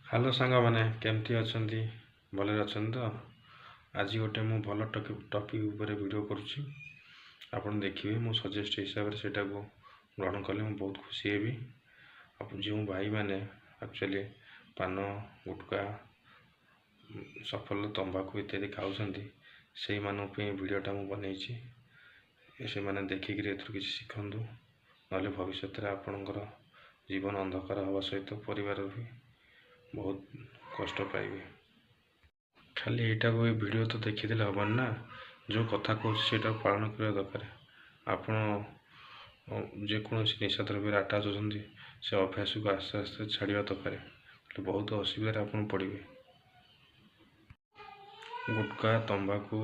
Hello ସାଙ୍ଗମାନେ, କେମିତି ଅଛନ୍ତି? ଭଲରେ ଅଛନ୍ତି ତ? ଆଜି ଗୋଟେ ମୁଁ ଭଲ ଟପିକ୍ ଉପରେ ଭିଡ଼ିଓ କରୁଛି। ଆପଣ ଦେଖିବେ, ମୁଁ ସଜେଷ୍ଟ ହିସାବରେ ସେଇଟାକୁ ଗ୍ରହଣ କଲେ ମୁଁ ବହୁତ ଖୁସି ହେବି। ଯେଉଁ ଭାଇମାନେ ଆକ୍ଚୁଆଲି ପାନ, ଗୁଟକା, ସଫଲ, ତମ୍ବାଖୁ ଇତ୍ୟାଦି ଖାଉଛନ୍ତି, ସେଇମାନଙ୍କ ପାଇଁ ଭିଡ଼ିଓଟା ମୁଁ ବନେଇଛି। ସେମାନେ ଦେଖିକିରି ଏଥିରୁ କିଛି ଶିଖନ୍ତୁ, ନହେଲେ ଭବିଷ୍ୟତରେ ଆପଣଙ୍କର ଜୀବନ ଅନ୍ଧକାର ହେବା ସହିତ ପରିବାର ବି ବହୁତ କଷ୍ଟ ପାଇବେ। ଖାଲି ଏଇଟାକୁ ଏ ଭିଡ଼ିଓ ତ ଦେଖିଦେଲେ ହେବନି ନା, ଯେଉଁ କଥା କହୁଛି ସେଇଟା ପାଳନ କରିବା ଦରକାର। ଆପଣ ଯେକୌଣସି ନିଶା ଦ୍ରବ୍ୟରେ ଆଟାଚ୍ ଅଛନ୍ତି, ସେ ଅଭ୍ୟାସକୁ ଆସ୍ତେ ଆସ୍ତେ ଛାଡ଼ିବା ଦରକାର, ହେଲେ ବହୁତ ଅସୁବିଧାରେ ଆପଣ ପଡ଼ିବେ। ଗୁଟକା, ତମ୍ବାଖୁ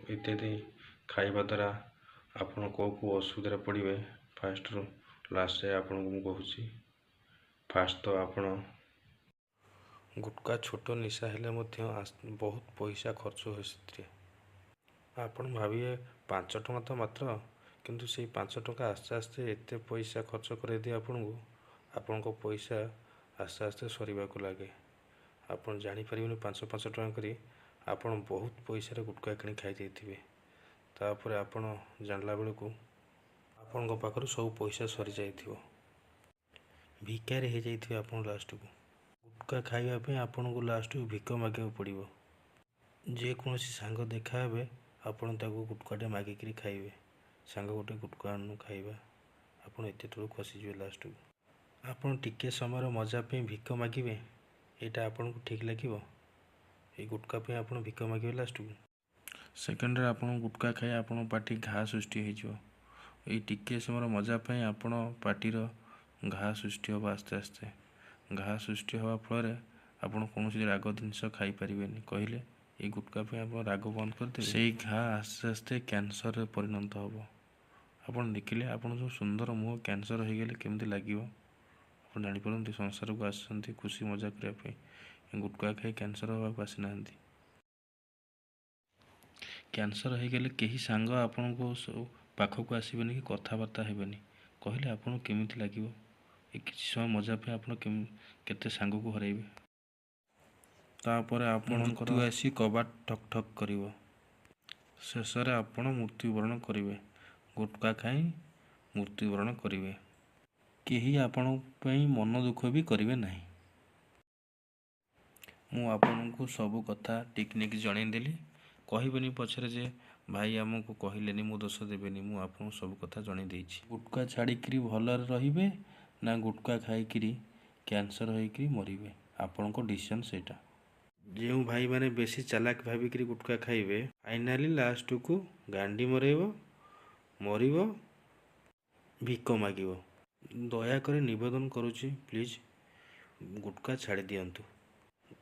ଇତ୍ୟାଦି ଖାଇବା ଦ୍ୱାରା ଆପଣ କେଉଁ ଅସୁବିଧାରେ ପଡ଼ିବେ, ଫାଷ୍ଟରୁ ଲାଷ୍ଟ ଯାଏ ଆପଣଙ୍କୁ ମୁଁ କହୁଛି। ଫାଷ୍ଟ ତ ଆପଣ ଗୁଟକା ଛୋଟ ନିଶା ହେଲେ ମଧ୍ୟ ବହୁତ ପଇସା ଖର୍ଚ୍ଚ ହୁଏ ସେଥିରେ। ଆପଣ ଭାବିବେ 5 ଟଙ୍କା ତ ମାତ୍ର, କିନ୍ତୁ ସେଇ 5 ଟଙ୍କା ଆସ୍ତେ ଆସ୍ତେ ଏତେ ପଇସା ଖର୍ଚ୍ଚ କରାଇଦିଏ ଆପଣଙ୍କୁ, ଆପଣଙ୍କ ପଇସା ଆସ୍ତେ ଆସ୍ତେ ସରିବାକୁ ଲାଗେ। ଆପଣ ଜାଣିପାରିବେନି 5 ଟଙ୍କା କରି ଆପଣ ବହୁତ ପଇସାରେ ଗୁଟକା କିଣି ଖାଇ ଦେଇଥିବେ। ତାପରେ ଆପଣ ଜାଣିଲା ବେଳକୁ ଆପଣଙ୍କ ପାଖରୁ ସବୁ ପଇସା ସରିଯାଇଥିବ। ଭିକାରୀ ହେଇଯାଇଥିବେ ଆପଣ ଲାଷ୍ଟକୁ। ଗୁଟକା ଖାଇବା ପାଇଁ ଆପଣଙ୍କୁ ଲାଷ୍ଟକୁ ଭିକ ମାଗିବାକୁ ପଡ଼ିବ। ଯେକୌଣସି ସାଙ୍ଗ ଦେଖା ହେବେ, ଆପଣ ତାକୁ ଗୁଟକାଟେ ମାଗିକିରି ଖାଇବେ। ସାଙ୍ଗ ଗୋଟେ ଗୁଟକା ଆଣୁନୁ ଖାଇବା, ଆପଣ ଏତେ ତଳକୁ ଖସିଯିବେ ଲାଷ୍ଟକୁ। ଆପଣ ଟିକିଏ ସମୟର ମଜା ପାଇଁ ଭିକ ମାଗିବେ, ଏଇଟା ଆପଣଙ୍କୁ ଠିକ୍ ଲାଗିବ? ଏଇ ଗୁଟକା ପାଇଁ ଆପଣ ଭିକ ମାଗିବେ ଲାଷ୍ଟକୁ। ସେକେଣ୍ଡରେ ଆପଣ ଗୁଟକା ଖାଇ ଆପଣଙ୍କ ପାଟି ଘା ସୃଷ୍ଟି ହୋଇଯିବ। ଏଇ ଟିକିଏ ସମୟର ମଜା ପାଇଁ ଆପଣ ପାଟିର ଘା ସୃଷ୍ଟି ହେବ ଆସ୍ତେ ଆସ୍ତେ। ଘା ସୃଷ୍ଟି ହେବା ଫଳରେ ଆପଣ କୌଣସି ରାଗ ଜିନିଷ ଖାଇପାରିବେନି। କହିଲେ ଏଇ ଗୁଟକା ପାଇଁ ଆପଣ ରାଗ ବନ୍ଦ କରିଦେବେ, ସେଇ ଘା ଆସ୍ତେ ଆସ୍ତେ କ୍ୟାନ୍ସରରେ ପରିଣତ ହେବ। ଆପଣ ଦେଖିଲେ ଆପଣ ଯେଉଁ ସୁନ୍ଦର ମୁହଁ କ୍ୟାନ୍ସର ହୋଇଗଲେ କେମିତି ଲାଗିବ ଆପଣ ଜାଣିପାରନ୍ତି। ସଂସାରକୁ ଆସିଛନ୍ତି ଖୁସି ମଜା କରିବା ପାଇଁ, ଗୁଟକା ଖାଇ କ୍ୟାନ୍ସର ହେବାକୁ ଆସିନାହାନ୍ତି। କ୍ୟାନ୍ସର ହୋଇଗଲେ କେହି ସାଙ୍ଗ ଆପଣଙ୍କ ପାଖକୁ ଆସିବେନି କି କଥାବାର୍ତ୍ତା ହେବେନି। କହିଲେ ଆପଣଙ୍କୁ କେମିତି ଲାଗିବ? ଏ କିଛି ସମୟ ମଜା ପାଇଁ ଆପଣ କେତେ ସାଙ୍ଗକୁ ହରାଇବେ। ତାପରେ ଆପଣଙ୍କର ମୃତ୍ୟୁ ଆସି କବାଟ ଠକ୍ ଠକ୍ କରିବ। ଶେଷରେ ଆପଣ ମୃତ୍ୟୁବରଣ କରିବେ। ଗୁଟକା ଖାଇ ମୃତ୍ୟୁବରଣ କରିବେ। କେହି ଆପଣଙ୍କ ପାଇଁ ମନ ଦୁଃଖ ବି କରିବେ ନାହିଁ। ମୁଁ ଆପଣଙ୍କୁ ସବୁ କଥା ଟିକନିକ୍ ଜଣେଇଦେଲି। କହିବେନି ପଛରେ ଯେ ଭାଇ ଆମକୁ କହିଲେନି, ମୁଁ ଦୋଷ ଦେବେନି। ମୁଁ ଆପଣଙ୍କୁ ସବୁ କଥା ଜଣେଇ ଦେଇଛି। ଗୁଟକା ଛାଡ଼ିକିରି ଭଲରେ ରହିବେ ନା ଗୁଟକା ଖାଇକିରି କ୍ୟାନ୍ସର ହୋଇକିରି ମରିବେ, ଆପଣଙ୍କ ଡିସିସନ୍ ସେଇଟା। ଯେଉଁ ଭାଇମାନେ ବେଶୀ ଚାଲାକ ଭାବିକିରି ଗୁଟକା ଖାଇବେ, ଫାଇନାଲି ଲାଷ୍ଟକୁ ଗାଣ୍ଡି ମରେଇବ, ମରିବ, ଭିକ ମାଗିବ। ଦୟାକରି ନିବେଦନ କରୁଛି, ପ୍ଲିଜ୍ ଗୁଟକା ଛାଡ଼ି ଦିଅନ୍ତୁ।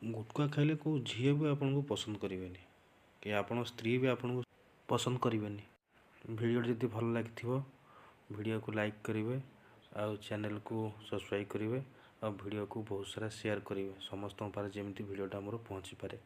ଗୁଟକା ଖାଇଲେ କେଉଁ ଝିଅ ବି ଆପଣଙ୍କୁ ପସନ୍ଦ କରିବେନି, କି ଆପଣଙ୍କ ସ୍ତ୍ରୀ ବି ଆପଣଙ୍କୁ ପସନ୍ଦ କରିବେନି। ଭିଡ଼ିଓଟି ଯଦି ଭଲ ଲାଗିଥିବ ଭିଡ଼ିଓକୁ ଲାଇକ୍ କରିବେ, ଆଉ ଚ୍ୟାନେଲକୁ ସବସ୍କ୍ରାଇବ୍ କରିବେ, ଆଉ ଭିଡ଼ିଓକୁ ବହୁତ ସାରା ସେୟାର କରିବେ, ସମସ୍ତଙ୍କ ପାଖରେ ଯେମିତି ଭିଡ଼ିଓଟା ଆମର ପହଞ୍ଚିପାରେ।